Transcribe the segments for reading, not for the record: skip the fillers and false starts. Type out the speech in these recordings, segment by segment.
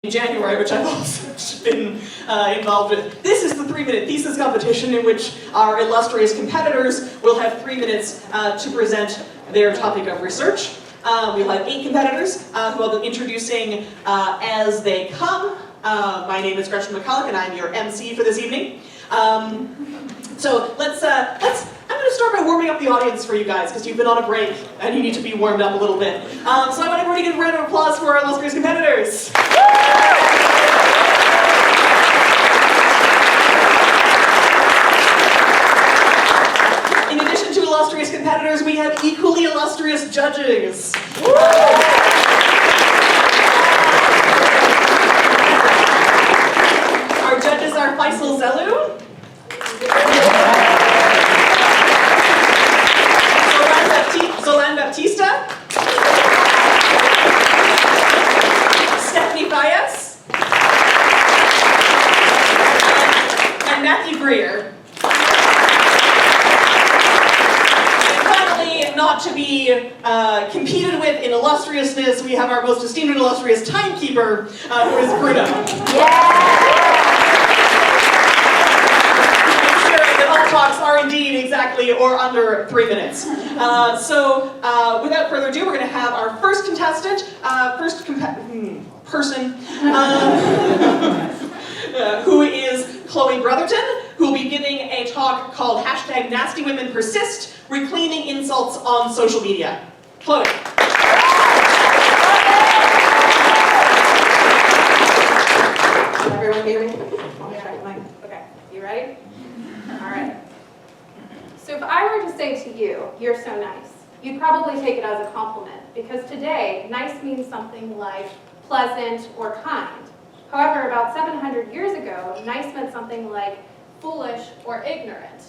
in January, which I've also been involved with. This is the 3-minute thesis competition in which our illustrious competitors will have 3 minutes to present their topic of research. We'll have 8 competitors who I'll be introducing as they come. My name is Gretchen McCulloch and I'm your MC for this evening. So I'm going to start by warming up the audience for you guys, because you've been on a break and you need to be warmed up a little bit. So I want everybody to give a round of applause for our illustrious competitors. In addition to illustrious competitors, we have equally illustrious judges. Our judges are Faisal Zelu, Zolan Baptista, Stephanie Fayez, and Matthew Greer. And finally, not to be competed with in illustriousness, we have our most esteemed and illustrious timekeeper, who is Bruno. Yeah! Talks are indeed exactly or under 3 minutes. So without further ado, we're going to have our first contestant, person, who is Chloe Brotherton, who will be giving a talk called #NastyWomenPersist, Reclaiming Insults on Social Media. Chloe. Can everyone hear me? Okay, you ready? Alright. So if I were to say to you, "You're so nice," you'd probably take it as a compliment, because today, nice means something like pleasant or kind. However, about 700 years ago, nice meant something like foolish or ignorant.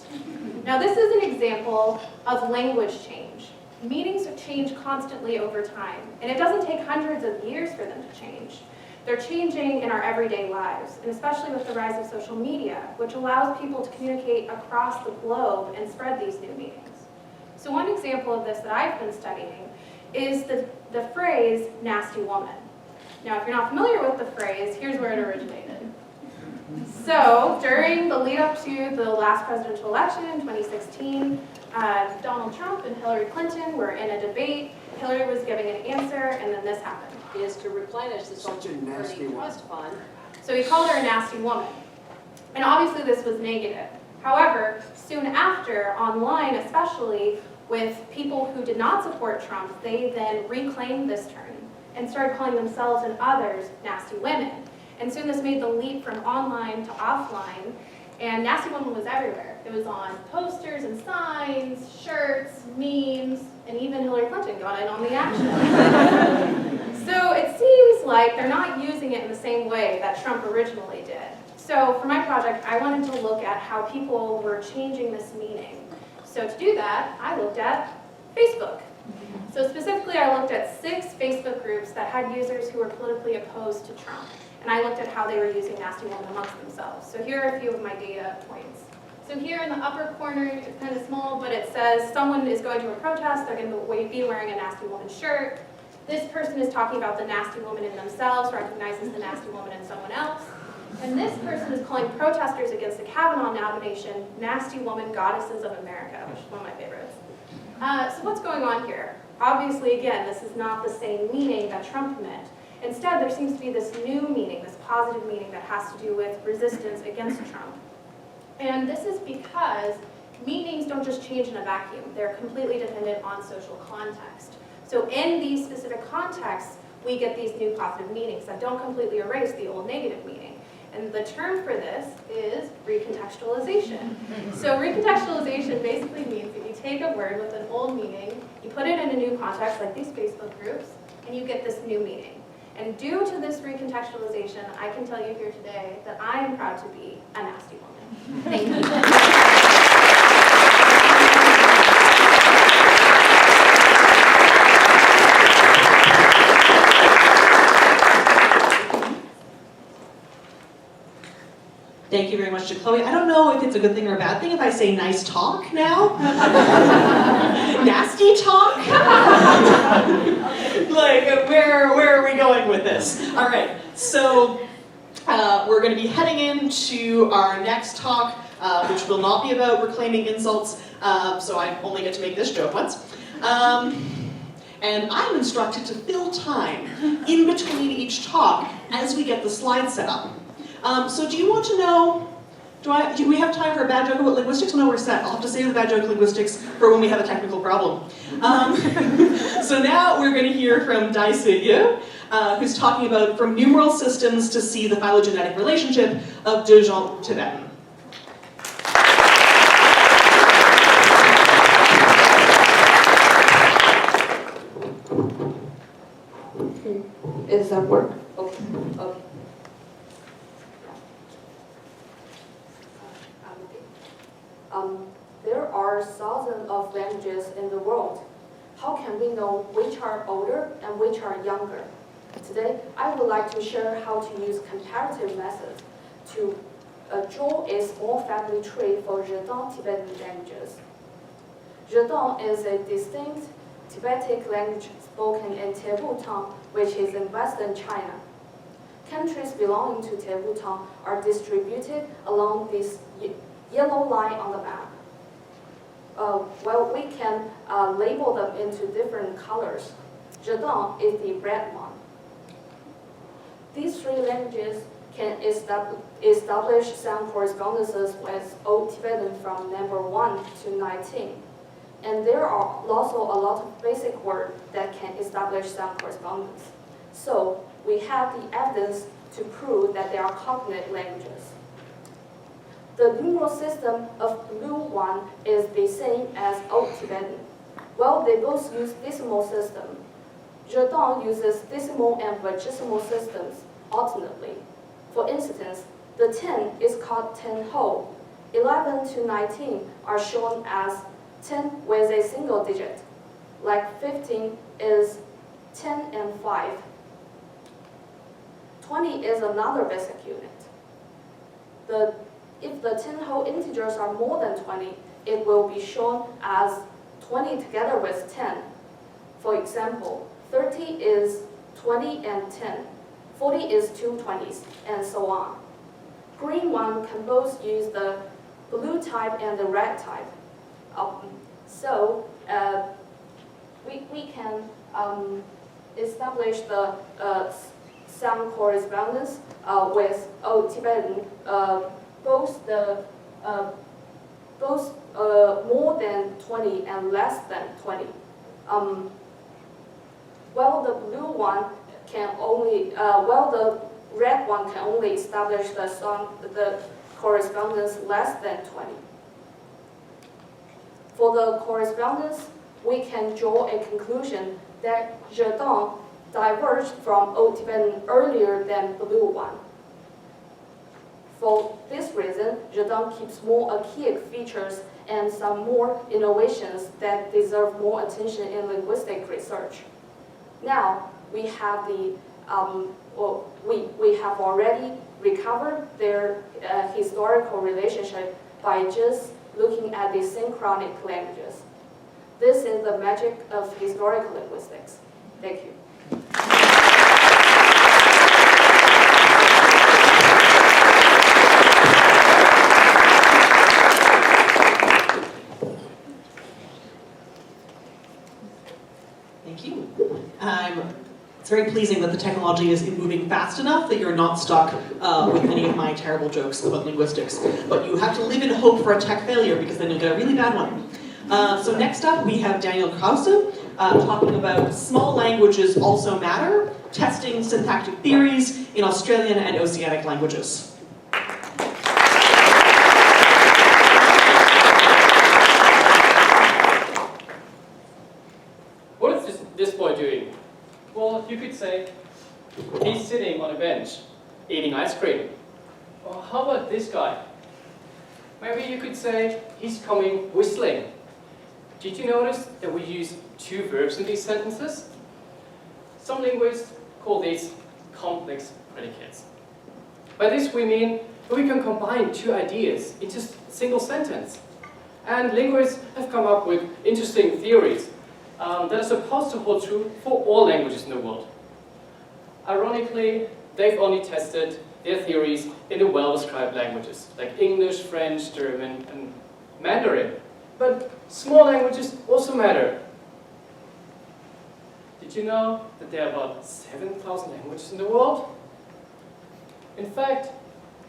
Now this is an example of language change. Meanings change constantly over time, and it doesn't take hundreds of years for them to change. They're changing in our everyday lives, and especially with the rise of social media, which allows people to communicate across the globe and spread these new meanings. So one example of this that I've been studying is the phrase, nasty woman. Now, if you're not familiar with the phrase, here's where it originated. So, during the lead up to the last presidential election in 2016, Donald Trump and Hillary Clinton were in a debate. Hillary was giving an answer, and then this happened. Is to replenish the Social Security Trust Fund. So he called her a nasty woman. And obviously this was negative. However, soon after, online especially, with people who did not support Trump, they then reclaimed this term and started calling themselves and others nasty women. And soon this made the leap from online to offline, and nasty woman was everywhere. It was on posters and signs, shirts, memes, and even Hillary Clinton got in on the action. So it seems like they're not using it in the same way that Trump originally did. So for my project, I wanted to look at how people were changing this meaning. So to do that, I looked at Facebook. So specifically, I looked at 6 Facebook groups that had users who were politically opposed to Trump. And I looked at how they were using nasty woman amongst themselves. So here are a few of my data points. So here in the upper corner, it's kind of small, but it says someone is going to a protest, they're going to be wearing a nasty woman shirt. This person is talking about the nasty woman in themselves, recognizes the nasty woman in someone else. And this person is calling protesters against the Kavanaugh nomination nasty woman goddesses of America, which is one of my favorites. So what's going on here? Obviously, again, this is not the same meaning that Trump meant. Instead, there seems to be this new meaning, this positive meaning that has to do with resistance against Trump. And this is because meanings don't just change in a vacuum. They're completely dependent on social context. So in these specific contexts, we get these new positive meanings that don't completely erase the old negative meaning. And the term for this is recontextualization. So recontextualization basically means that you take a word with an old meaning, you put it in a new context, like these Facebook groups, and you get this new meaning. And due to this recontextualization, I can tell you here today that I am proud to be a nasty woman. Thank you. Thank you very much to Chloe. I don't know if it's a good thing or a bad thing if I say nice talk now. Nasty talk? Like, where are we going with this? All right, So we're going to be heading into our next talk, which will not be about reclaiming insults, so I only get to make this joke once. And I'm instructed to fill time in between each talk as we get the slides set up. So do you want to know, do we have time for a bad joke about linguistics? No, we're set. I'll have to save the bad joke linguistics for when we have a technical problem. So now we're going to hear from Da-Xue, who's talking about from numeral systems to see the phylogenetic relationship of Da-Xue Tibetan. Does that work? Okay. There are thousands of languages in the world. How can we know which are older and which are younger? Today, I would like to share how to use comparative methods to draw a small family tree for Xintong Tibetan languages. Xintong is a distinct Tibetic language spoken in Tebu Tong, which is in western China. Countries belonging to Tebu Tong are distributed along this yellow line on the map. Well, we can label them into different colors. Xintong is the red one. These three languages can establish sound correspondences with Old Tibetan from number 1 to 19. And there are also a lot of basic words that can establish sound correspondence. So we have the evidence to prove that they are cognate languages. The numeral system of blue one is the same as Old Tibetan. Well, they both use decimal system. Xintong uses decimal and vigesimal systems alternately. For instance, the 10 is called 10 whole. 11 to 19 are shown as 10 with a single digit, like 15 is 10 and 5. 20 is another basic unit. If the 10 whole integers are more than 20, it will be shown as 20 together with 10. For example, 30 is 20 and 10, 40 is 2 20s, and so on. Green one can both use the blue type and the red type. So we can establish the sound correspondence with Old Tibetan, both more than 20 and less than 20. Well, the blue one can only, the red one can only establish the correspondence less than 20. For the correspondence, we can draw a conclusion that Xintong diverged from Old Tibetan earlier than blue one. For this reason, Xintong keeps more archaic features and some more innovations that deserve more attention in linguistic research. Now, we have we have already recovered their historical relationship by just looking at the synchronic languages. This is the magic of historical linguistics. Thank you. Thank you. It's very pleasing that the technology is moving fast enough that you're not stuck with any of my terrible jokes about linguistics. But you have to live in hope for a tech failure because then you'll get a really bad one. So next up we have Daniel Krausse talking about small languages also matter, testing syntactic theories in Australian and Oceanic languages. What is this boy doing? Well, you could say he's sitting on a bench eating ice cream. Or how about this guy? Maybe you could say he's coming whistling. Did you notice that we use two verbs in these sentences? Some linguists call these complex predicates. By this we mean that we can combine two ideas into a single sentence. And linguists have come up with interesting theories that are supposed to hold true for all languages in the world. Ironically, they've only tested their theories in the well-described languages, like English, French, German, and Mandarin. But small languages also matter. Did you know that there are about 7,000 languages in the world? In fact,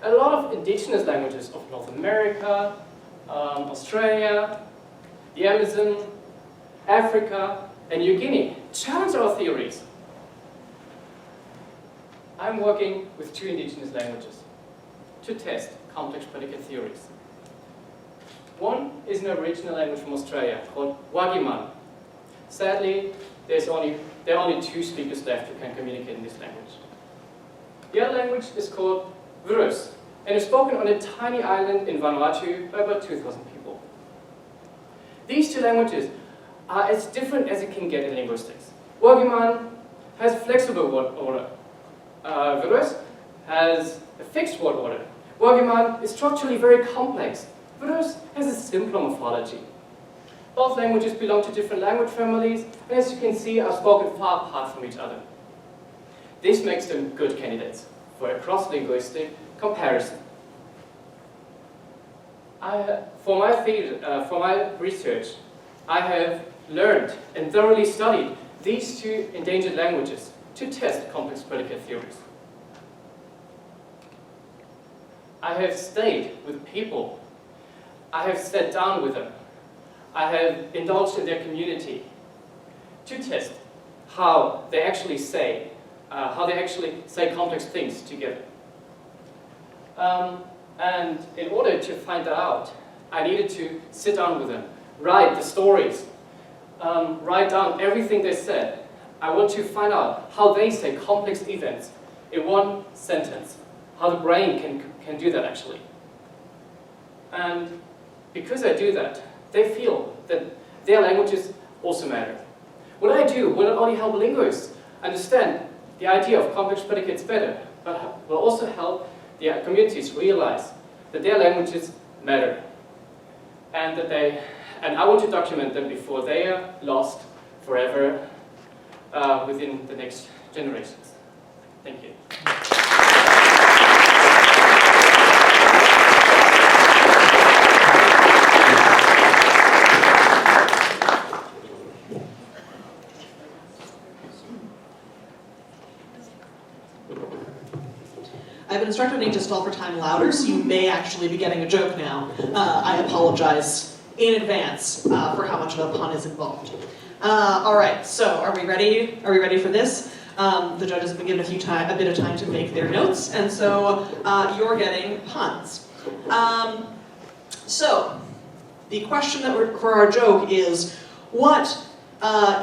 a lot of indigenous languages of North America, Australia, the Amazon, Africa, and New Guinea challenge our theories. I'm working with 2 indigenous languages to test complex predicate theories. One is an original language from Australia called Ruoqian. Sadly, there are only 2 speakers left who can communicate in this language. The other language is called Vrus, and is spoken on a tiny island in Vanuatu by about 2,000 people. These 2 languages are as different as it can get in linguistics. Ruoqian has flexible word order. Vrus has a fixed word order. Ruoqian is structurally very complex. Vrus has a simpler morphology. Both languages belong to different language families, and as you can see, are spoken far apart from each other. This makes them good candidates for a cross-linguistic comparison. For my research, I have learned and thoroughly studied these 2 endangered languages to test complex predicate theories. I have stayed with people. I have sat down with them. I have indulged in their community to test how they actually say complex things together. And in order to find that out, I needed to sit down with them, write the stories, write down everything they said. I want to find out how they say complex events in one sentence, how the brain can do that actually. And because I do that, they feel that their languages also matter. What I do will not only help linguists understand the idea of complex predicates better, but will also help the communities realize that their languages matter, and I want to document them before they are lost forever within the next generations. Thank you. I've been instructed I need to stall for time louder, so you may actually be getting a joke now. I apologize in advance for how much of a pun is involved. All right, so are we ready? Are we ready for this? The judges have been given a bit of time to make their notes, and so you're getting puns. So the question for our joke is, what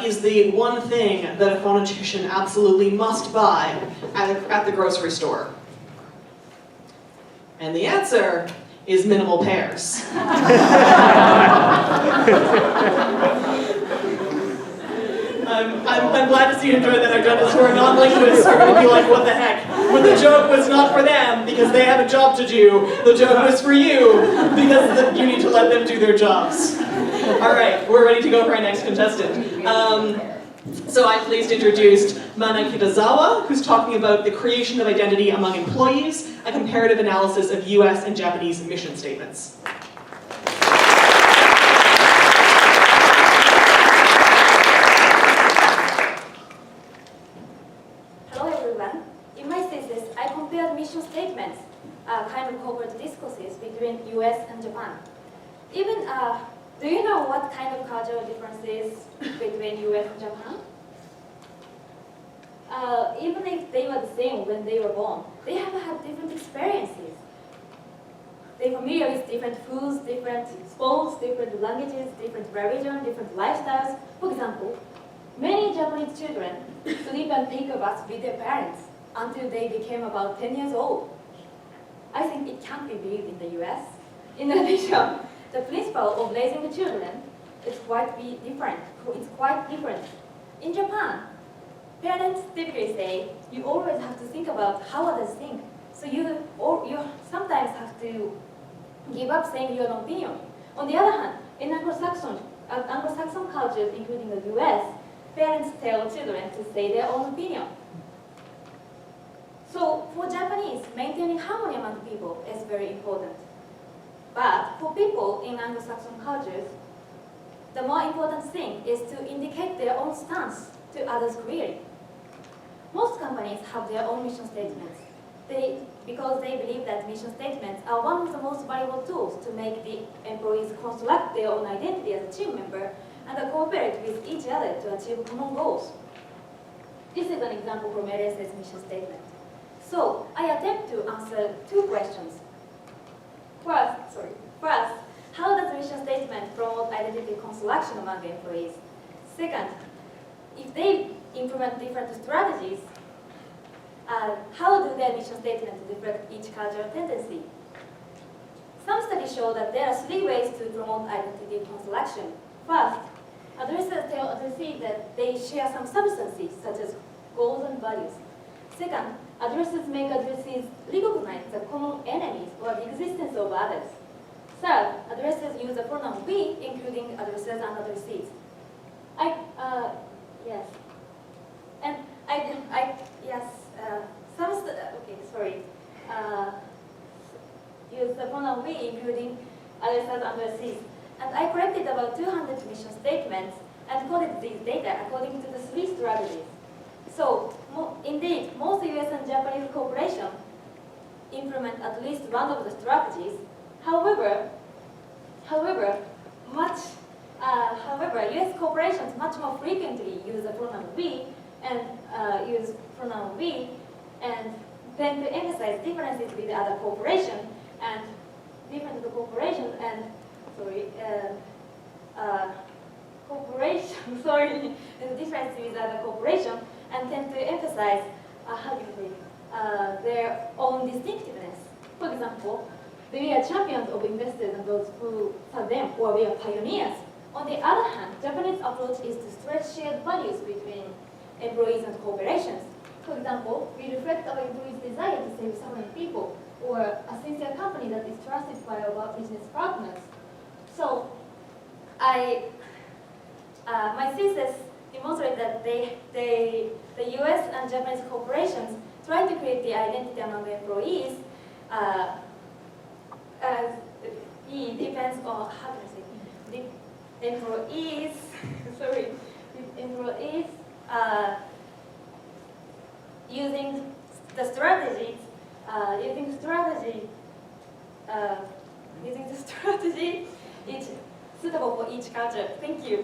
is the one thing that a phonetician absolutely must buy at the grocery store? And the answer is minimal pairs. I'm glad to see you enjoyed that. Our judges who are non-linguists are going to be like, what the heck? But the joke was not for them because they have a job to do. The joke was for you because you need to let them do their jobs. All right, we're ready to go for our next contestant. So I'm pleased to introduce Mana Kitazawa, who's talking about the creation of identity among employees, a comparative analysis of US and Japanese mission statements. Hello everyone. In my thesis, I compared mission statements, kind of corporate discourses between US and Japan. Do you know what kind of cultural differences between US and Japan? Even if they were the same when they were born, they have had different experiences. They're familiar with different foods, different sports, different languages, different religion, different lifestyles. For example, many Japanese children sleep and take a bus with their parents until they became about 10 years old. I think it can't be believed in the US. In addition, the principle of raising the children is quite different. It's quite different. In Japan, parents typically say you always have to think about how others think. So you sometimes have to give up saying your own opinion. On the other hand, in Anglo-Saxon cultures, including the US, parents tell children to say their own opinion. So for Japanese, maintaining harmony among people is very important. But for people in Anglo-Saxon cultures, the more important thing is to indicate their own stance to others clearly. Most companies have their own mission statements because they believe that mission statements are one of the most valuable tools to make the employees construct their own identity as a team member and cooperate with each other to achieve common goals. This is an example from LS's mission statement. So I attempt to answer two questions. First, how does the mission statement promote identity construction among employees? Second, if they implement different strategies, how do their mission statements reflect each cultural tendency? Some studies show that there are three ways to promote identity construction. First, addresses tell addressees that they share some substances, such as goals and values. Second, addresses make addressees recognize the common enemies or the existence of others. Third, addresses use the pronoun we, including addresses and addressees. Use the pronoun we, including addresses and addressees. And I collected about 200 mission statements and coded these data according to the three strategies. So, indeed, most US and Japanese corporations implement at least one of the strategies. However, US corporations much more frequently use the pronoun we and tend to emphasize differences with other corporations and the differences with other corporations and tend to emphasize their own distinctiveness. For example, we are champions of investors and those who serve them, or we are pioneers. On the other hand, Japanese approach is to stretch shared values between employees and corporations. For example, we reflect our employees' desire to save so many people, or a sincere company that is trusted by our business partners. So, my thesis demonstrates that the US and Japanese corporations try to create the identity among employees it depends on, how can I say, the employees, using the strategy it's suitable for each culture. Thank you.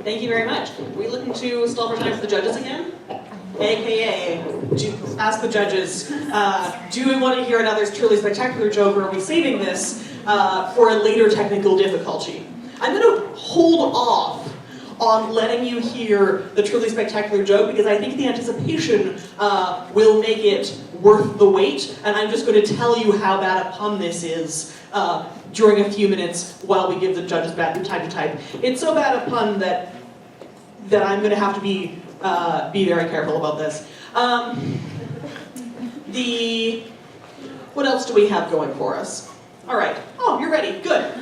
Thank you very much. Are we looking to stall for time for the judges again? AKA, ask the judges, do we want to hear another truly spectacular joke, or are we saving this for a later technical difficulty? I'm going to hold off on letting you hear the truly spectacular joke because I think the anticipation will make it worth the wait, and I'm just going to tell you how bad a pun this is during a few minutes while we give the judges time to type. It's so bad a pun that I'm going to have to be very careful about this. What else do we have going for us? All right. Oh, you're ready. Good.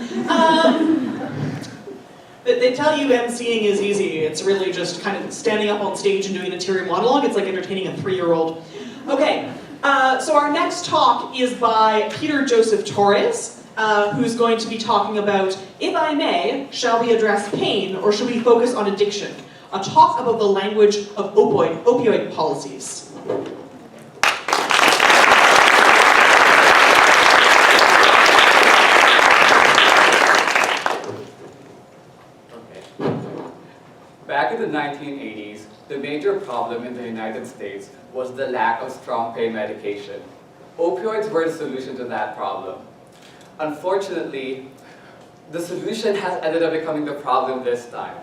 They tell you emceeing is easy. It's really just kind of standing up on stage and doing an interior monologue. It's like entertaining a 3-year-old. Okay. So our next talk is by Peter Joseph Torres, who's going to be talking about, if I may, shall we address pain or should we focus on addiction? A talk about the language of opioid policies. Back in the 1980s, the major problem in the United States was the lack of strong pain medication. Opioids were the solution to that problem. Unfortunately, the solution has ended up becoming the problem this time.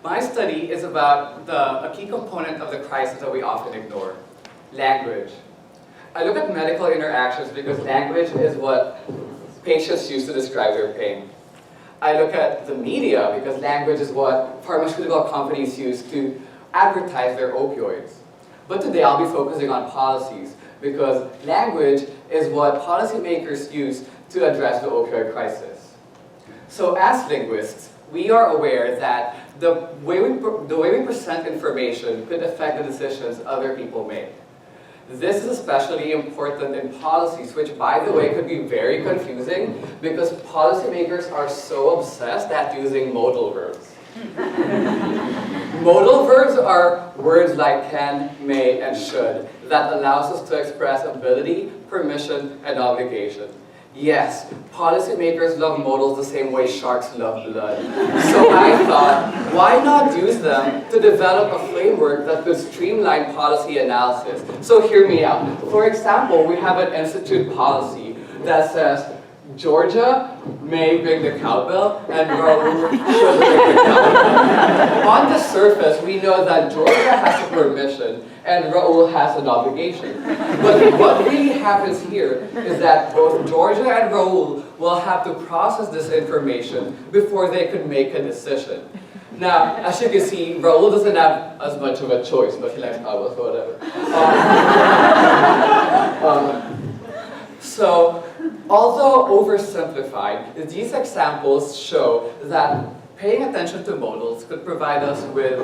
My study is about a key component of the crisis that we often ignore, language. I look at medical interactions because language is what patients use to describe their pain. I look at the media because language is what pharmaceutical companies use to advertise their opioids. But today I'll be focusing on policies because language is what policymakers use to address the opioid crisis. So as linguists, we are aware that the way we present information could affect the decisions other people make. This is especially important in policies, which, by the way, could be very confusing because policymakers are so obsessed at using modal verbs. Modal verbs are words like can, may, and should that allows us to express ability, permission, and obligation. Yes, policymakers love modals the same way sharks love blood. So I thought, why not use them to develop a framework that could streamline policy analysis? So hear me out. For example, we have an institute policy that says, Georgia may bring the cowbell and Raul should bring the cowbell. On the surface, we know that Georgia has a permission and Raul has an obligation. But what really happens here is that both Georgia and Raul will have to process this information before they can make a decision. Now, as you can see, Raul doesn't have as much of a choice, but he likes cowbells, so whatever. So, although oversimplified, these examples show that paying attention to modals could provide us with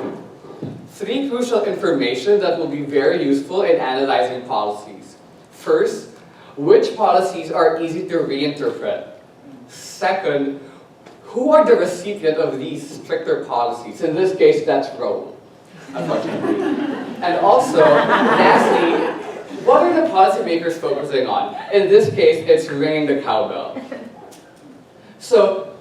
3 crucial information that will be very useful in analyzing policies. First, which policies are easy to reinterpret? Second, who are the recipient of these stricter policies? In this case, that's Raul, unfortunately. And also, lastly, what are the policymakers focusing on? In this case, it's ringing the cowbell. So,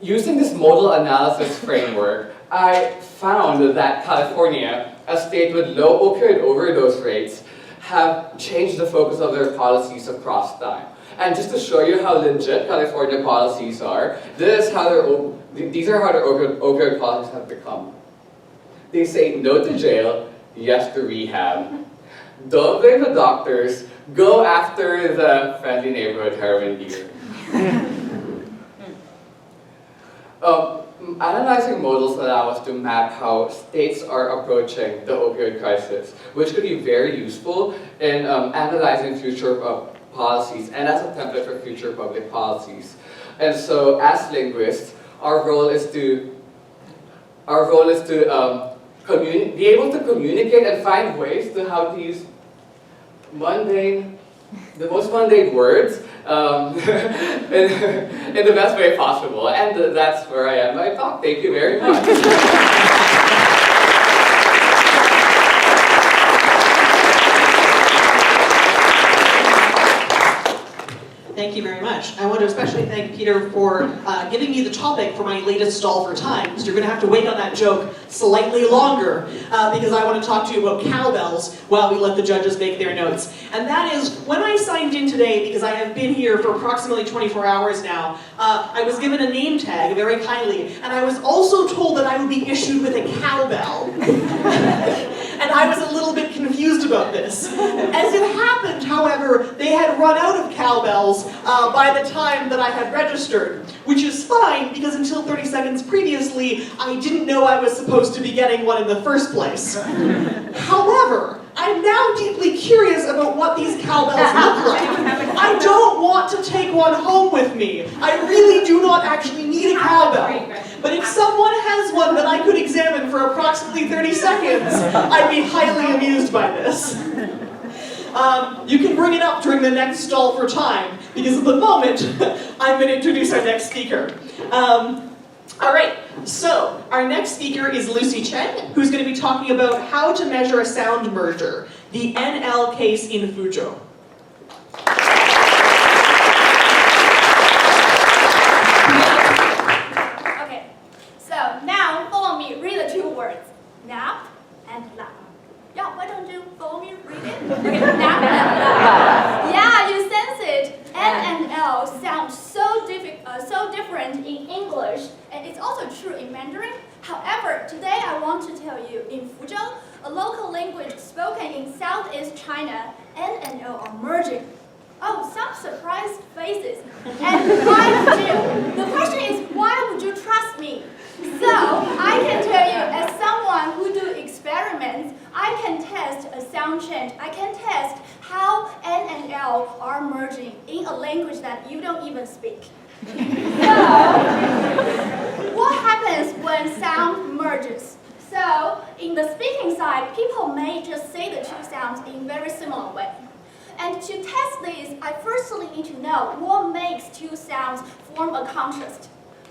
using this modal analysis framework, I found that California, a state with low opioid overdose rates, have changed the focus of their policies across time. And just to show you how legit California policies are, these are how their opioid policies have become. They say no to jail, yes to rehab. Don't blame the doctors, go after the friendly neighborhood heroin dealer. Analyzing modals allow us to map how states are approaching the opioid crisis, which could be very useful in analyzing future policies and as a template for future public policies. And so, as linguists, our role is to be able to communicate and find ways to how to use the most mundane words in the best way possible. And that's where I end my talk. Thank you very much. Thank you very much. I want to especially thank Peter for giving me the topic for my latest stall for time, because you're going to have to wait on that joke slightly longer, because I want to talk to you about cowbells while we let the judges make their notes. And that is, when I signed in today, because I have been here for approximately 24 hours now, I was given a name tag very kindly, and I was also told that I would be issued with a cowbell. And I was a little bit confused about this. As it happened, however, they had run out of cowbells by the time that I had registered, which is fine because until 30 seconds previously, I didn't know I was supposed to be getting one in the first place. However, I'm now deeply curious about what these cowbells look like. I don't want to take one home with me. I really do not actually need a cowbell. But if someone has one that I could examine for approximately 30 seconds, I'd be highly amused by this. You can bring it up during the next stall for time, because at the moment, I'm going to introduce our next speaker. Alright, so our next speaker is Lucy Cheng, who's going to be talking about how to measure a sound merger, the NL case in Fuzhou. Okay, so now follow me, read the 2 words, nap and lap. Yeah, why don't you follow me, read it? Okay, nap and lap. Yeah, you sense it. N and L sound so different in English, and it's also true in Mandarin. However, today I want to tell you, in Fuzhou, a local language spoken in Southeast China, N and L are merging. Oh, some surprised faces. And why would you? The question is, why would you trust me? So, I can tell you, as someone who do experiments, I can test a sound change. I can test how N and L are merging in a language that you don't even the speaking side, people may just say the two sounds in very similar way. And to test this, I firstly need to know what makes two sounds form a contrast.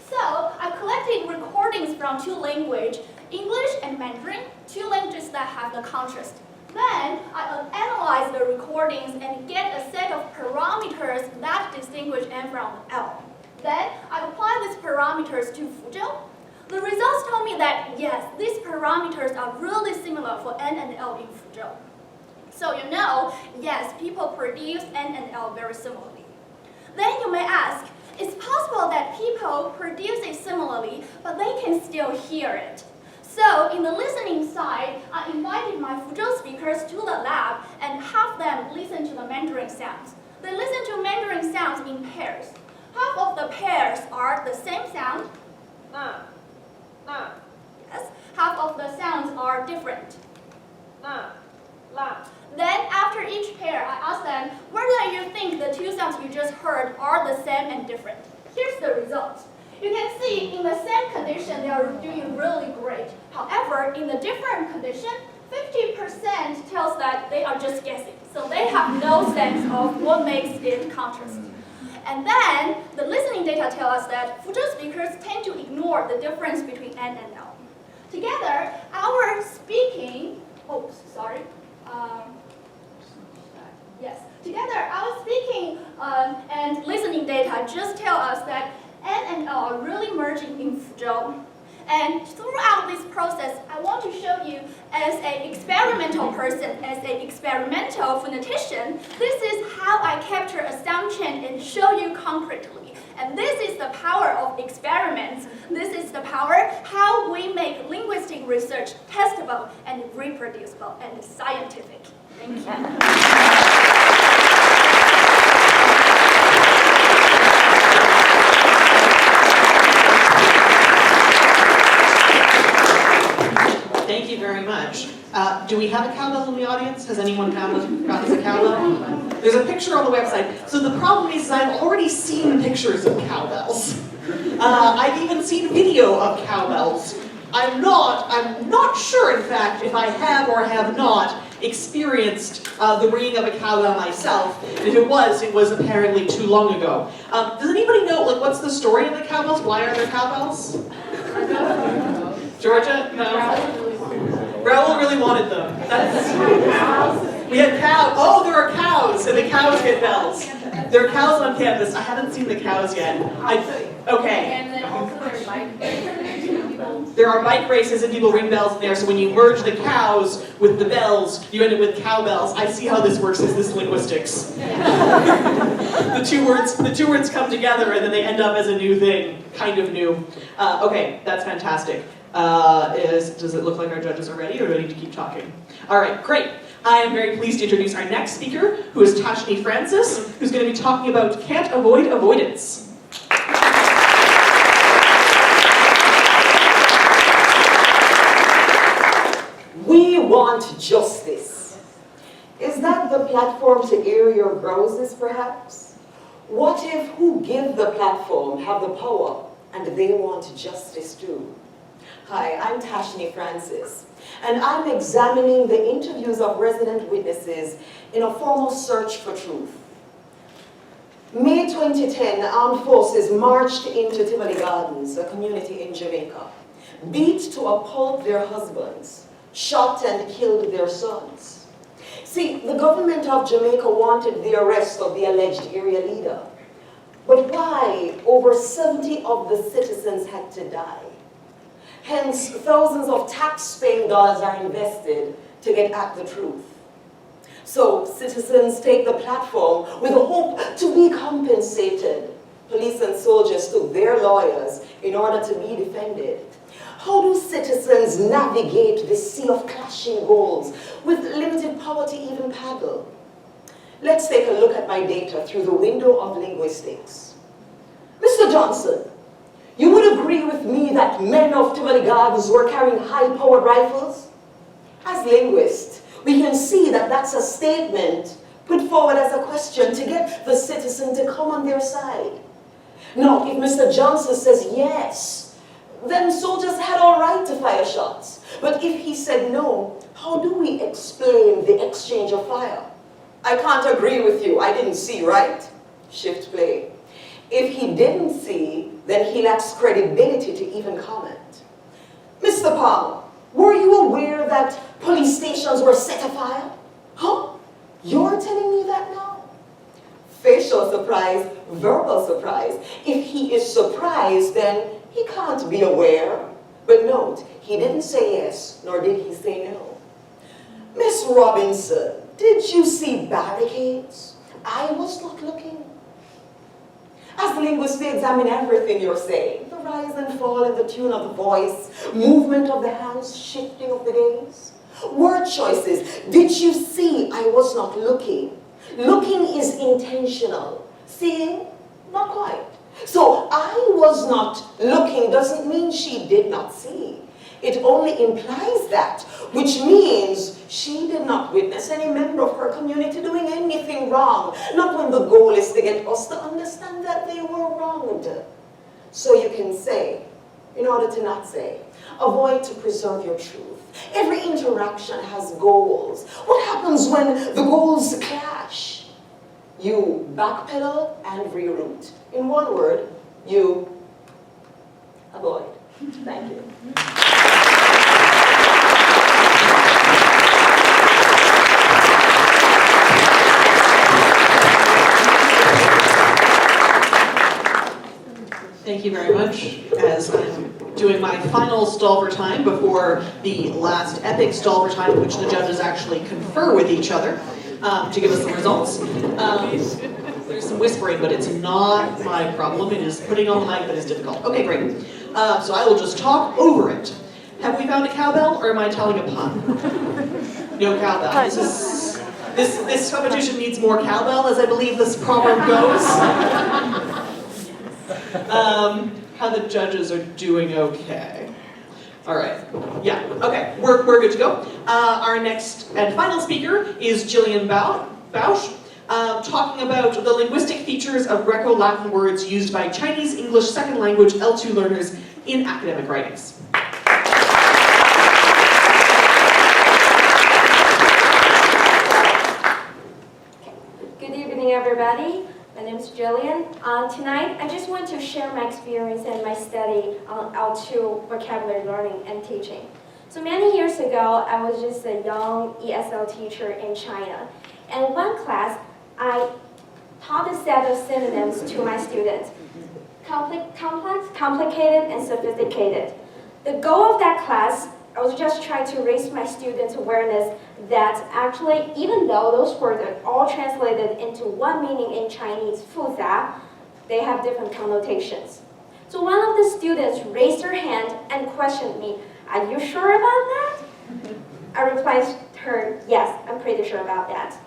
So I collected recordings from two languages, English and Mandarin, two languages that have the contrast. Then I analyze the recordings and get a set of parameters that distinguish N from L. Then I apply these parameters to Fuzhou. The results told me that yes, these parameters are really similar for N and L in Fuzhou. So you know, yes, people produce N and L very similarly. Then you may ask, it's possible that people produce it similarly, but they can still hear it. So in the listening side, I invited my Fuzhou speakers to the lab and have them listen to the Mandarin sounds. They listen to Mandarin sounds in pairs. Half of the pairs are the same sound. Yes. Half of the sounds are different. Then after each pair, I ask them, whether you think the two sounds you just heard are the same and different. Here's the results. You can see in the same condition, they are doing really great. However, in the different condition, 50% tells that they are just guessing. So they have no sense of what makes it contrast. And then the listening data tell us that Fuzhou speakers tend to ignore the difference between N and L. Together, our speaking, together our speaking and listening data just tell us that N and L are really merging in Fuzhou. And throughout this process, I want to show you as an experimental person, as an experimental phonetician, this is how I capture a sound chain and show you concretely. And this is the power of experiments. This is the power how we make linguistic research testable and reproducible and scientific. Thank you. Thank you very much. Do we have a cowbell in the audience? Has anyone gotten a cowbell? There's a picture on the website. So the problem is I've already seen pictures of cowbells. I've even seen video of cowbells. I'm not sure, in fact, if I have or have not experienced the ringing of a cowbell myself. And if it was apparently too long ago. Does anybody know, like, what's the story of the cowbells? Why are there cowbells? Georgia? No. Raoul really wanted them. We had cows. Oh, there are cows, and the cows get bells. There are cows on campus. I haven't seen the cows yet. Okay. And then also there's bike races. There are bike races and people ring bells in there, so when you merge the cows with the bells, you end up with cowbells. I see how this works. Is this linguistics? The two words come together and then they end up as a new thing. Kind of new. Okay, that's fantastic. Does it look like our judges are ready, or do I need to keep talking? All right, great. I am very pleased to introduce our next speaker, who is Tasheney Francis, who's going to be talking about can't avoid avoidance. We want justice. Is that the platform to air your grouses, perhaps? What if who give the platform have the power and they want justice too? Hi, I'm Tasheney Francis, and I'm examining the interviews of resident witnesses in a formal search for truth. May 2010, armed forces marched into Tivoli Gardens, a community in Jamaica, beat to a pulp their husbands, shot and killed their sons. See, the government of Jamaica wanted the arrest of the alleged area leader. But why over 70 of the citizens had to die? Hence, thousands of tax-paying dollars are invested to get at the truth. So, citizens take the platform with the hope to be compensated. Police and soldiers took their lawyers in order to be defended. How do citizens navigate this sea of clashing goals with limited power to even paddle? Let's take a look at my data through the window of linguistics. Mr. Johnson, you would agree with me that men of Tivoli Gardens were carrying high-powered rifles? As linguists, we can see that that's a statement put forward as a question to get the citizen to come on their side. Now, if Mr. Johnson says yes, then soldiers had all right to fire shots. But if he said no, how do we explain the exchange of fire? I can't agree with you. I didn't see, right? Shift play. If he didn't see, then he lacks credibility to even comment. Mr. Palmer, were you aware that police stations were set afire? Huh? You're telling me that now? Facial surprise, verbal surprise. If he is surprised, then he can't be aware. But note, he didn't say yes, nor did he say no. Miss Robinson, did you see barricades? I was not looking. As linguists, they examine everything you're saying. The rise and fall in the tune of the voice, movement of the hands, shifting of the gaze. Word choices. Did you see I was not looking? Looking is intentional. Seeing, not quite. So I was not looking doesn't mean she did not see. It only implies that, which means she did not witness any member of her community doing anything wrong. Not when the goal is to get us to understand that they were wronged. So you can say, in order to not say, avoid to preserve your truth. Every interaction has goals. What happens when the goals clash? You backpedal and reroute. In one word, you avoid. Thank you. Thank you very much. As I'm doing my final stall for time before the last epic stall for time in which the judges actually confer with each other to give us the results. There's some whispering, but it's not my problem. It is putting on the mic that is difficult. Okay, great. So I will just talk over it. Have we found a cowbell, or am I telling a pun? No cowbell. This competition needs more cowbell, as I believe this proverb goes. How the judges are doing okay. All right, yeah, okay, we're good to go. Our next and final speaker is Jillian Bausch, talking about the linguistic features of Greco-Latin words used by Chinese English second language L2 learners in academic writings. Good evening, everybody. My name is Jillian. Tonight, I just want to share my experience and my study on L2 vocabulary learning and teaching. So many years ago, I was just a young ESL teacher in China. And in one class, I taught a set of synonyms to my students. Complex, complicated, and sophisticated. The goal of that class, I was just trying to raise my students' awareness that actually, even though those words are all translated into one meaning in Chinese, 复杂, they have different connotations. So one of the students raised her hand and questioned me, "Are you sure about that?" I replied to her, "Yes, I'm pretty sure about that."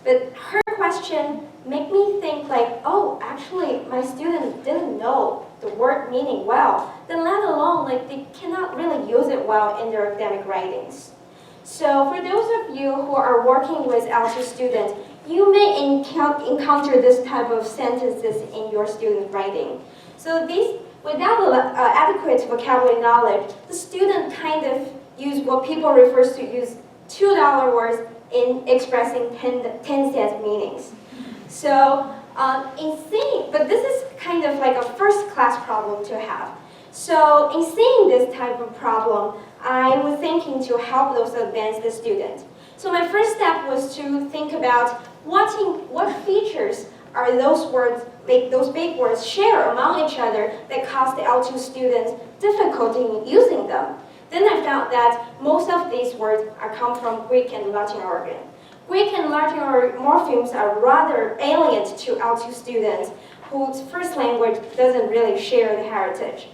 But her question made me think like, oh, actually, my students didn't know the word meaning well, then let alone like they cannot really use it well in their academic writings. So for those of you who are working with L2 students, you may encounter this type of sentences in your student writing. So these, without adequate vocabulary knowledge, the student kind of use what people refer to use $2 words in expressing 10 cent meanings. So in seeing, but this is kind of like a first class problem to have. So in seeing this type of problem, I was thinking to help those advanced students. So my first step was to think about what features are those words, those big words share among each other that cause the L2 students difficulty in using them. Then I found that most of these words come from Greek and Latin origin. Greek and Latin morphemes are rather alien to L2 students whose first language doesn't really share the heritage.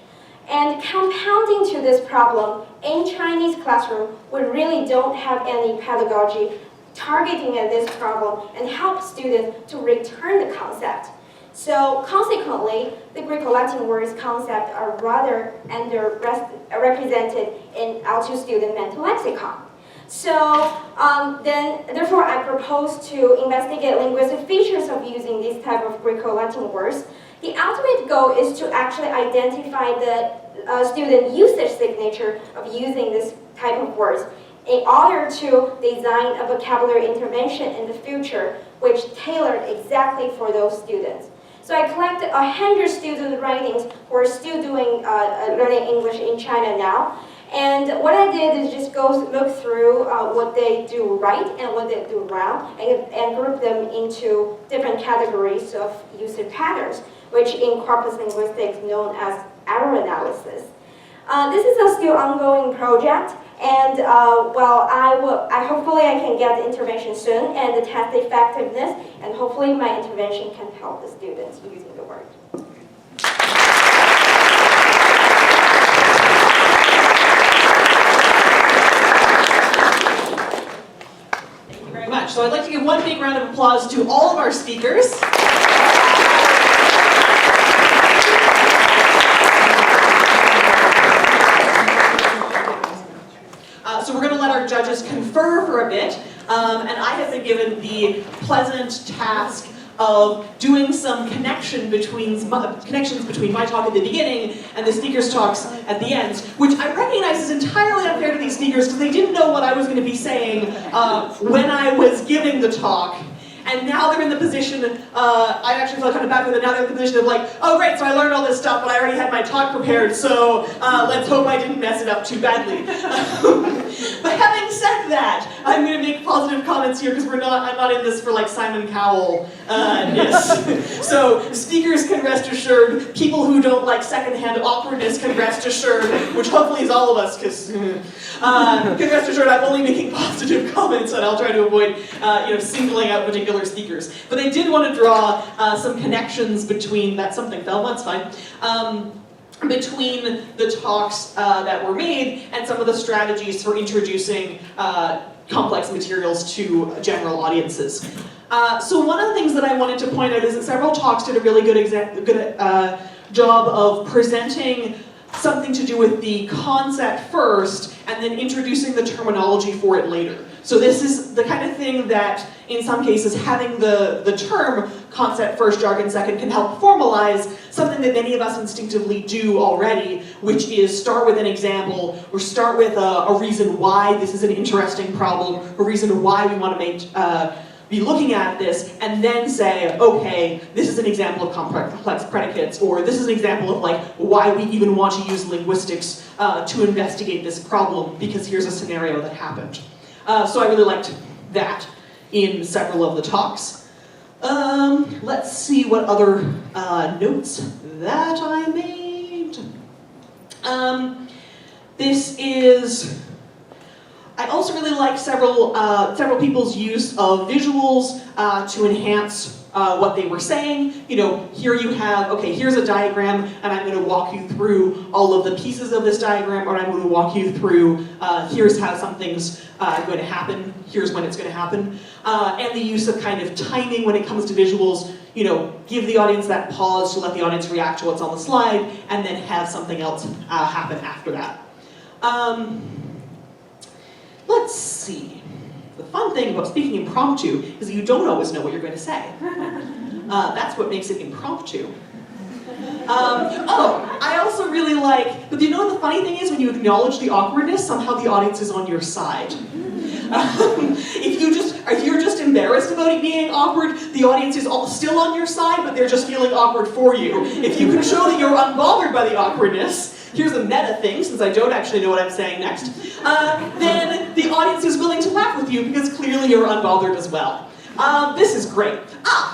And compounding to this problem, in Chinese classroom, we really don't have any pedagogy targeting at this problem and help students to return the concept. So consequently, the Greco-Latin words concept are rather underrepresented in L2 student mental lexicon. So therefore, I propose to investigate linguistic features of using these type of Greco-Latin words The ultimate goal is to actually identify the student usage signature of using this type of words in order to design a vocabulary intervention in the future which tailored exactly for those students. So I collected 100 student writings who are still doing learning English in China now. And what I did is just go look through what they do right and what they do wrong and group them into different categories of usage patterns, which in corpus linguistics known as error analysis. This is a still ongoing project, and well, hopefully I can get the intervention soon and test the effectiveness, and hopefully my intervention can help the students using the word. Thank you very much. So I'd like to give one big round of applause to all of our speakers. So we're going to let our judges confer for a bit, and I have been given the pleasant task of doing some connections between my talk at the beginning and the speakers' talks at the end, which I recognize is entirely unfair to these speakers because they didn't know what I was going to be saying when I was giving the talk. And now they're in the position, I actually felt kind of bad for them, now they're in the position of like, oh great, so I learned all this stuff, but I already had my talk prepared, so let's hope I didn't mess it up too badly. But having said that, I'm going to make positive comments here because I'm not in this for like Simon Cowell-ness. So speakers can rest assured, people who don't like secondhand awkwardness can rest assured, which hopefully is all of us, because can rest assured I'm only making positive comments and I'll try to avoid singling out particular speakers. But I did want to draw some connections between, that something fell, that's fine, between the talks that were made and some of the strategies for introducing complex materials to general audiences. So one of the things that I wanted to point out is that several talks did a really good job of presenting something to do with the concept first and then introducing the terminology for it later. So this is the kind of thing that, in some cases, having the term concept first, jargon second can help formalize something that many of us instinctively do already, which is start with an example or start with a reason why this is an interesting problem, a reason why we want to be looking at this, and then say, okay, this is an example of complex predicates, or this is an example of like why we even want to use linguistics to investigate this problem, because here's a scenario that happened. So I really liked that in several of the talks. Let's see what other notes that I made. I also really like several people's use of visuals to enhance what they were saying. Here you have, okay, here's a diagram, and I'm going to walk you through all of the pieces of this diagram, or I'm going to walk you through, here's how something's going to happen, here's when it's going to happen. And the use of kind of timing when it comes to visuals, give the audience that pause to let the audience react to what's on the slide, and then have something else happen after that. Let's see. The fun thing about speaking impromptu is that you don't always know what you're going to say. That's what makes it impromptu. I also really like, but you know what the funny thing is? When you acknowledge the awkwardness, somehow the audience is on your side. If you're just embarrassed about it being awkward, the audience is still on your side, but they're just feeling awkward for you. If you can show that you're unbothered by the awkwardness, here's a meta thing, since I don't actually know what I'm saying next, then the audience is willing to laugh with you because clearly you're unbothered as well. This is great.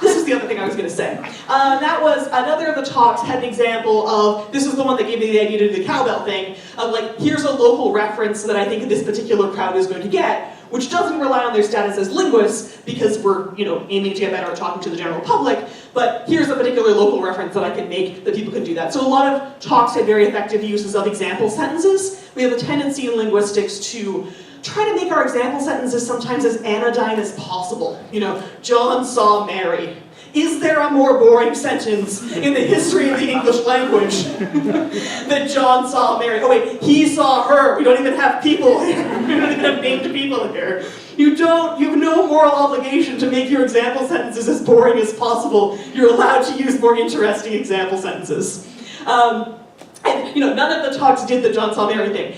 This is the other thing I was going to say. That was another of the talks had an example of, this is the one that gave me the idea to do the cowbell thing, of like, here's a local reference that I think this particular crowd is going to get, which doesn't rely on their status as linguists, because we're aiming to get better at talking to the general public, but here's a particular local reference that I can make that people can do that. So a lot of talks had very effective uses of example sentences. We have a tendency in linguistics to try to make our example sentences sometimes as anodyne as possible. John saw Mary. Is there a more boring sentence in the history of the English language that John saw Mary? Oh wait, he saw her. We don't even have people here. We don't even have named people here. You have no moral obligation to make your example sentences as boring as possible. You're allowed to use more interesting example sentences. And none of the talks did the John Salmeri thing,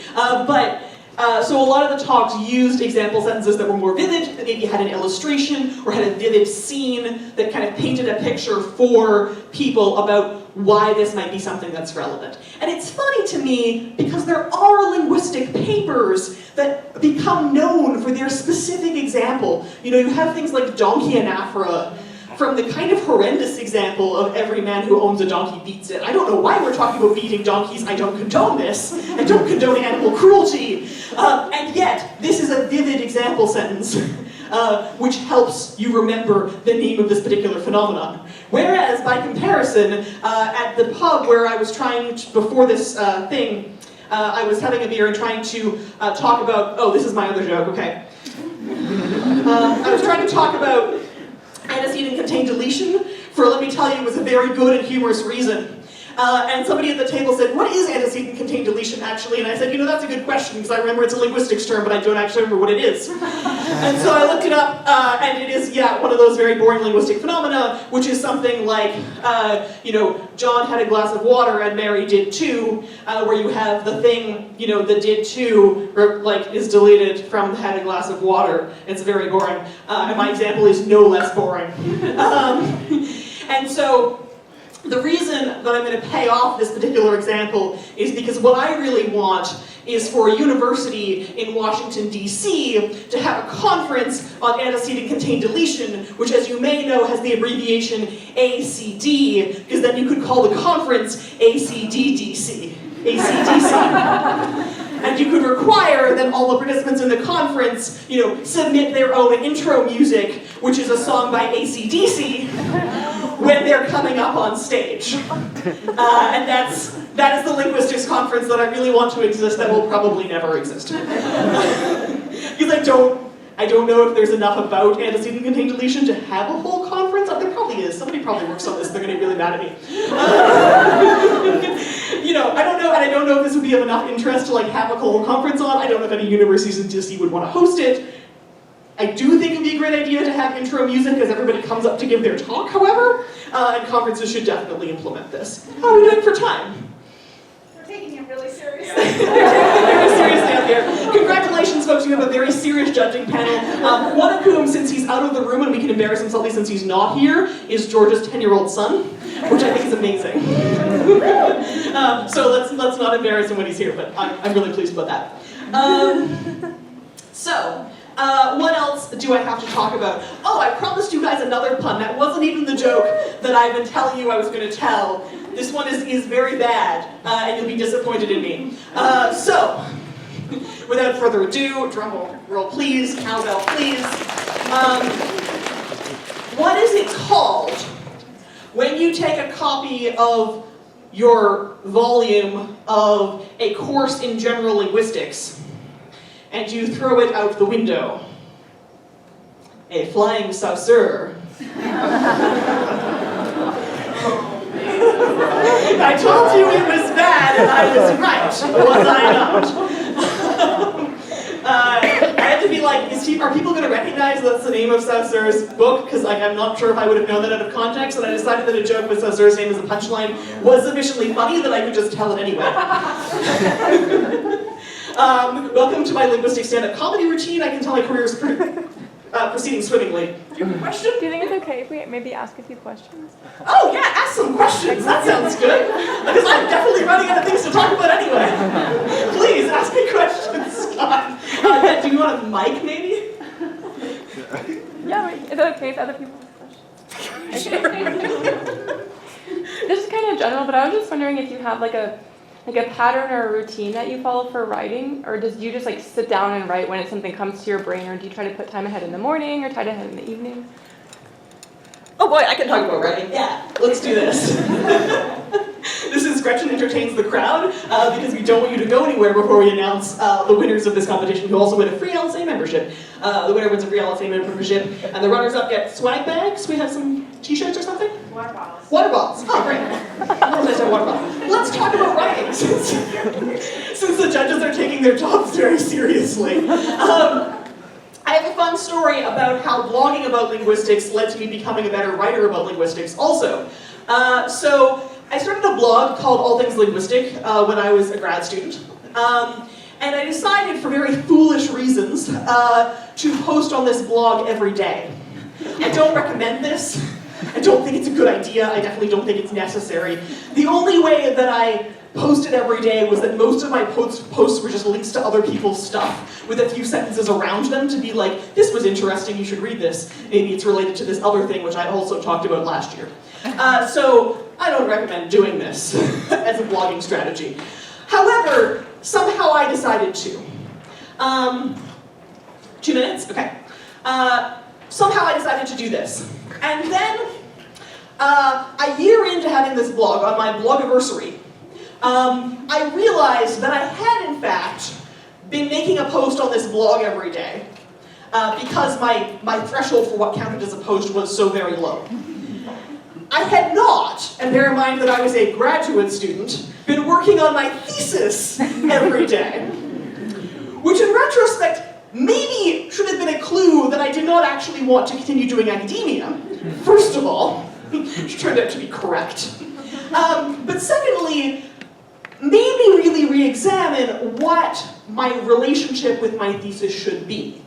so a lot of the talks used example sentences that were more vivid, that maybe had an illustration or had a vivid scene that kind of painted a picture for people about why this might be something that's relevant. And it's funny to me because there are linguistic papers that become known for their specific example. You have things like donkey anaphora, from the kind of horrendous example of every man who owns a donkey beats it. I don't know why we're talking about beating donkeys. I don't condone this. I don't condone animal cruelty. And yet, this is a vivid example sentence, which helps you remember the name of this particular phenomenon. Whereas, by comparison, at the pub where I was trying to, before this thing, I was having a beer and trying to talk about, oh, this is my other joke, okay. I was trying to talk about antecedent contained deletion for, let me tell you, it was a very good and humorous reason. And somebody at the table said, what is antecedent contained deletion actually? And I said, that's a good question because I remember it's a linguistics term, but I don't actually remember what it is. And so I looked it up, and it is, one of those very boring linguistic phenomena, which is something like, John had a glass of water and Mary did too, where you have the thing, the did too, is deleted from had a glass of water. It's very boring. And my example is no less boring. And so, the reason that I'm going to pay off this particular example is because what I really want is for a university in Washington, D.C. to have a conference on antecedent contained deletion, which, as you may know, has the abbreviation ACD, because then you could call the conference ACDDC. ACDC. And you could require that all the participants in the conference, submit their own intro music, which is a song by AC/DC, when they're coming up on stage. And that is the linguistics conference that I really want to exist that will probably never exist. Because I don't know if there's enough about antecedent contained deletion to have a whole conference. There probably is. Somebody probably works on this. They're going to be really mad at me. I don't know, and I don't know if this would be of enough interest to have a whole conference on. I don't know if any universities in DC would want to host it. I do think it would be a great idea to have intro music as everybody comes up to give their talk, however, and conferences should definitely implement this. How are we doing for time? We're taking it really seriously. Very seriously up here. Congratulations, folks, you have a very serious judging panel. One of whom, since he's out of the room and we can embarrass him slightly since he's not here, is George's 10-year-old son, which I think is amazing. So let's not embarrass him when he's here, but I'm really pleased about that. What else do I have to talk about? Oh, I promised you guys another pun. That wasn't even the joke that I've been telling you I was going to tell. This one is very bad, and you'll be disappointed in me. Without further ado, drum roll please, cowbell please. What is it called when you take a copy of your volume of a course in general linguistics and you throw it out the window? A flying saucer. I told you it was bad, and I was right, was I not? I had to be like, are people going to recognize that's the name of Saussure's book? Because I'm not sure if I would have known that out of context, and I decided that a joke with Saussure's name as a punchline was sufficiently funny that I could just tell it anyway. Welcome to my linguistic stand-up comedy routine. I can tell my career is proceeding swimmingly. Do you have a question? Do you think it's okay if we maybe ask a few questions? Oh yeah, ask some questions. That sounds good. Because I'm definitely running out of things to talk about anyway. Please, ask me questions, Scott. Do you want a mic, maybe? Yeah, is it okay if other people have questions? Okay. This is kind of general, but I was just wondering if you have like a pattern or a routine that you follow for writing, or do you just sit down and write when something comes to your brain, or do you try to put time ahead in the morning or time ahead in the evening? Oh boy, I can talk about writing. Yeah, let's do this. This is Gretchen Entertains the Crowd, because we don't want you to go anywhere before we announce the winners of this competition, who also win a free LSA membership. The winner wins a free LSA membership, and the runners-up get swag bags. We have some t-shirts or something? Water bottles. Water bottles. Oh, great. Water bottles. Let's talk about writing, since the judges are taking their jobs very seriously. I have a fun story about how blogging about linguistics led to me becoming a better writer about linguistics also. So I started a blog called All Things Linguistic when I was a grad student. And I decided, for very foolish reasons, to post on this blog every day. I don't recommend this. I don't think it's a good idea. I definitely don't think it's necessary. The only way that I posted every day was that most of my posts were just links to other people's stuff with a few sentences around them to be like, this was interesting, you should read this. Maybe it's related to this other thing which I also talked about last year. So I don't recommend doing this as a blogging strategy. However, somehow I decided to. 2 minutes? Okay. Somehow I decided to do this. And then, a year into having this blog, on my blogiversary, I realized that I had, in fact, been making a post on this blog every day because my threshold for what counted as a post was so very low. I had not, and bear in mind that I was a graduate student, been working on my thesis every day. Which in retrospect, maybe should have been a clue that I did not actually want to continue doing academia, first of all, which turned out to be correct. But secondly, made me really re-examine what my relationship with my thesis should be.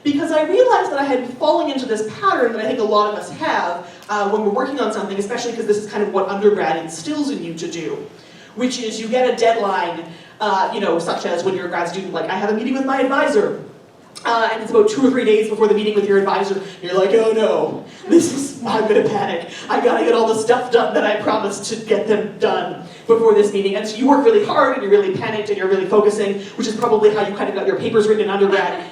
Because I realized that I had been falling into this pattern that I think a lot of us have when we're working on something, especially because this is kind of what undergrad instills in you to do, which is you get a deadline, such as when you're a grad student, like I have a meeting with my advisor, and it's about 2 or 3 days before the meeting with your advisor, and you're like, oh no, I'm gonna panic. I gotta get all the stuff done that I promised to get them done before this meeting. And so you work really hard, and you're really panicked, and you're really focusing, which is probably how you kind of got your papers written in undergrad.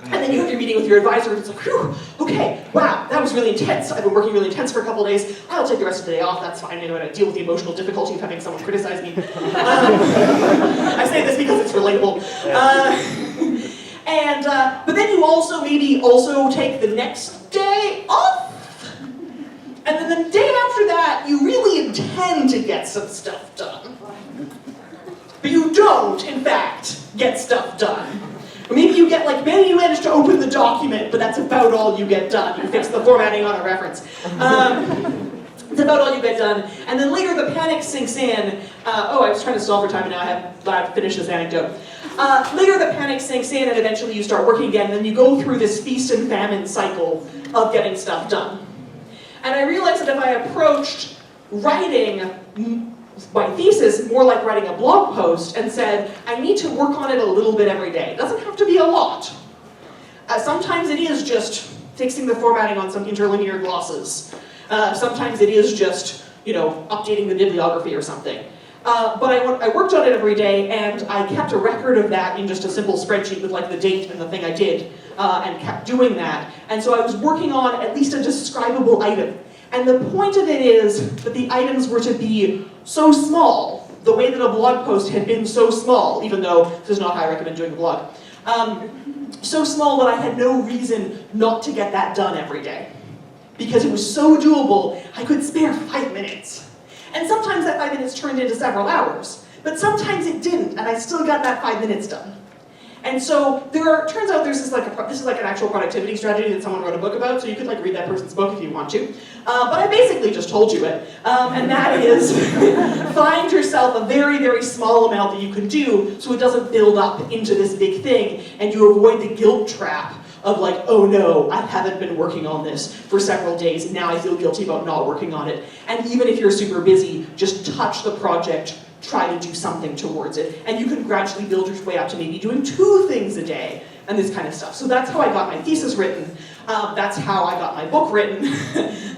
And then you have your meeting with your advisor, and it's like, whew, okay, wow, that was really intense. I've been working really intense for a couple of days. I'll take the rest of the day off, that's fine. I know how to deal with the emotional difficulty of having someone criticize me. I say this because it's relatable. But then you also maybe take the next day off. And then the day after that, you really intend to get some stuff done. But you don't, in fact, get stuff done. Or maybe you maybe you manage to open the document, but that's about all you get done. You fix the formatting on a reference. It's about all you get done. And then later the panic sinks in. I was trying to stall for time and now I have to finish this anecdote. Later the panic sinks in and eventually you start working again, and then you go through this feast and famine cycle of getting stuff done. And I realized that if I approached writing my thesis more like writing a blog post and said, I need to work on it a little bit every day. It doesn't have to be a lot. Sometimes it is just fixing the formatting on some interlinear glosses. Sometimes it is just, updating the bibliography or something. But I worked on it every day, and I kept a record of that in just a simple spreadsheet with the date and the thing I did, and kept doing that. And so I was working on at least a describable item. And the point of it is that the items were to be so small, the way that a blog post had been so small, even though this is not how I recommend doing a blog, so small that I had no reason not to get that done every day. Because it was so doable, I could spare 5 minutes. And sometimes that 5 minutes turned into several hours, but sometimes it didn't, and I still got that 5 minutes done. And so turns out this is like an actual productivity strategy that someone wrote a book about, so you could read that person's book if you want to. But I basically just told you it, and that is find yourself a very, very small amount that you can do so it doesn't build up into this big thing, and you avoid the guilt trap of oh no, I haven't been working on this for several days, and now I feel guilty about not working on it. And even if you're super busy, just touch the project, try to do something towards it, and you can gradually build your way up to maybe doing 2 things a day, and this kind of stuff. So that's how I got my thesis written, that's how I got my book written,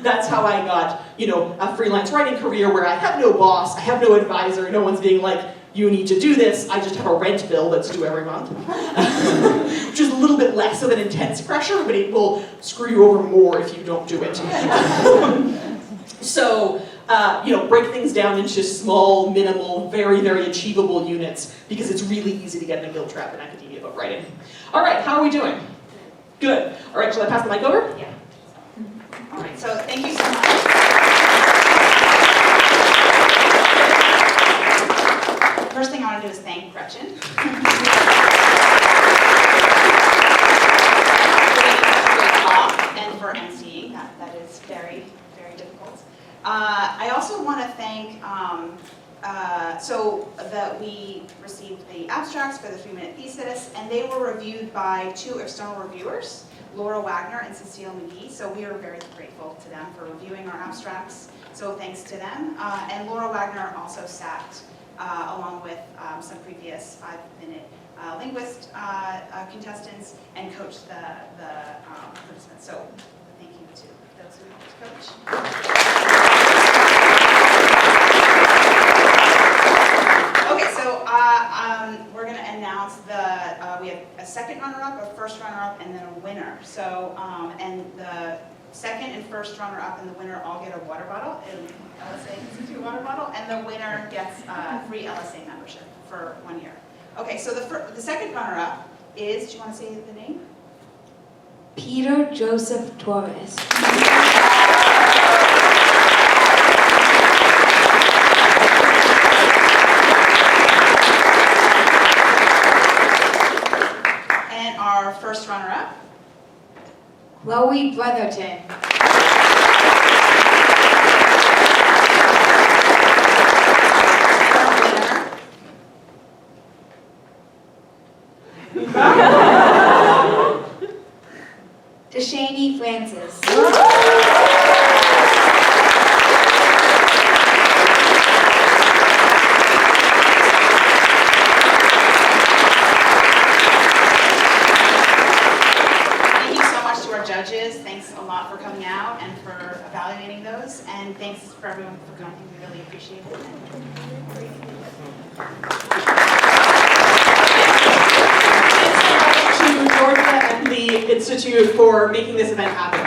that's how I got, a freelance writing career where I have no boss, I have no advisor, no one's being like, you need to do this, I just have a rent bill that's due every month. Which is a little bit less of an intense pressure, but it will screw you over more if you don't do it. So, break things down into small, minimal, very, very achievable units, because it's really easy to get in a guilt trap in academia about writing. All right, how are we doing? Good. All right, shall I pass the mic over? Yeah. All right, so thank you so much. First thing I want to do is thank Gretchen. I also want to thank, we received the abstracts for the 3-minute thesis, and they were reviewed by 2 external reviewers, Laura Wagner and Cecile McGee, so we are very grateful to them for reviewing our abstracts, so thanks to them. And Laura Wagner also sat along with some previous 5-minute Linguist contestants and coached the participants, so thank you to those who helped coach. Okay, so we're going to announce we have a second runner-up, a first runner-up, and then a winner. So, and the second and first runner-up and the winner all get a water bottle, an LSA Institute water bottle, and the winner gets free LSA membership for 1 year. Okay, so the second runner-up is, do you want to say the name? Peter Joseph Torres. Our first runner-up, Brotherton. Tasheney Francis. judges, thanks a lot for coming out and for evaluating those, and thanks for everyone for coming. We really appreciate it. To Georgia and the Institute for making this event happen.